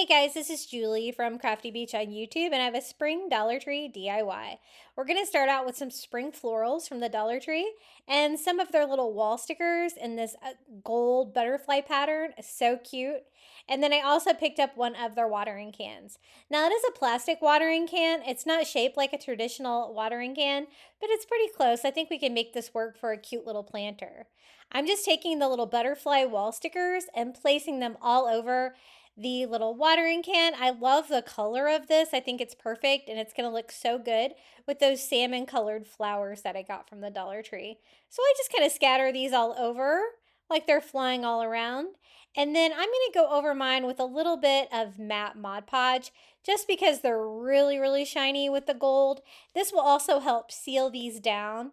Guys, this is Julie from Crafty Beach on YouTube, and I have a spring Dollar Tree DIY. We're going to start out with some spring florals from the Dollar Tree and some of their little wall stickers in this gold butterfly pattern. So cute. And then I also picked up one of their watering cans. Now, it is a plastic watering can. It's not shaped like a traditional watering can, but it's pretty close. I think we can make this work for a cute little planter. I'm just taking the little butterfly wall stickers and placing them all over the little watering can. I love the color of this. I think it's perfect and it's going to look so good with those salmon colored flowers that I got from the Dollar Tree. So I just kind of scatter these all over like they're flying all around. And then I'm going to go over mine with a little bit of matte Mod Podge just because they're really, really shiny with the gold. This will also help seal these down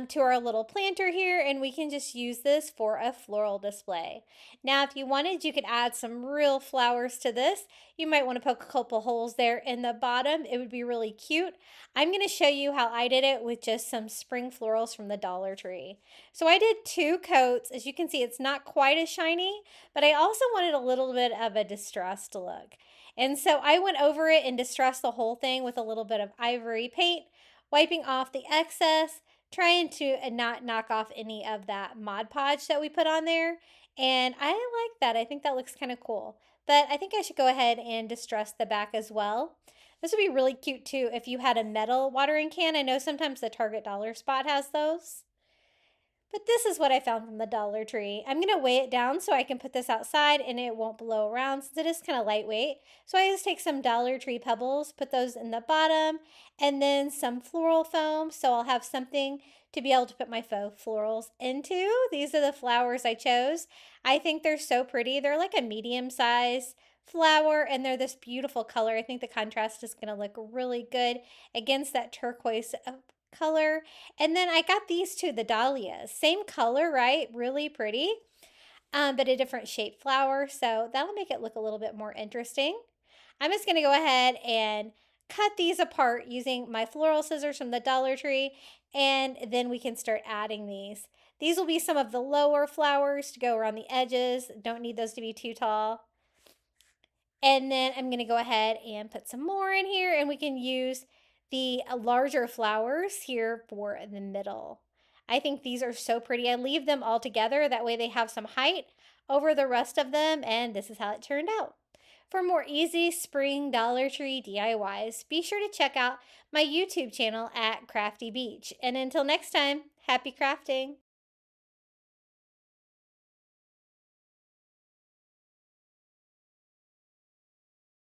to our little planter here, and we can just use this for a floral display. Now, if you wanted, you could add some real flowers to this. You might want to poke a couple holes there in the bottom. It would be really cute. I'm going to show you how I did it with just some spring florals from the Dollar Tree. So I did 2 coats. As you can see, it's not quite as shiny, but I also wanted a little bit of a distressed look. And so I went over it and distressed the whole thing with a little bit of ivory paint, wiping off the excess, trying to not knock off any of that Mod Podge that we put on there. And I like that. I think that looks kind of cool. But I think I should go ahead and distress the back as well. This would be really cute too if you had a metal watering can. I know sometimes the Target dollar spot has those. But this is what I found from the Dollar Tree. I'm going to weigh it down so I can put this outside and it won't blow around since it is kind of lightweight. So I just take some Dollar Tree pebbles, put those in the bottom, and then some floral foam. So I'll have something to be able to put my faux florals into. These are the flowers I chose. I think they're so pretty. They're like a medium size flower and they're this beautiful color. I think the contrast is going to look really good against that turquoise color. And then I got these two, the dahlias. Same color, right? Really pretty, but a different shaped flower. So that'll make it look a little bit more interesting. I'm just going to go ahead and cut these apart using my floral scissors from the Dollar Tree, and then we can start adding these. These will be some of the lower flowers to go around the edges. Don't need those to be too tall. And then I'm going to go ahead and put some more in here, and we can use the larger flowers here for the middle. I think these are so pretty. I leave them all together. That way they have some height over the rest of them, and this is how it turned out. For more easy spring Dollar Tree DIYs, be sure to check out my YouTube channel at Crafty Beach. And until next time, happy crafting!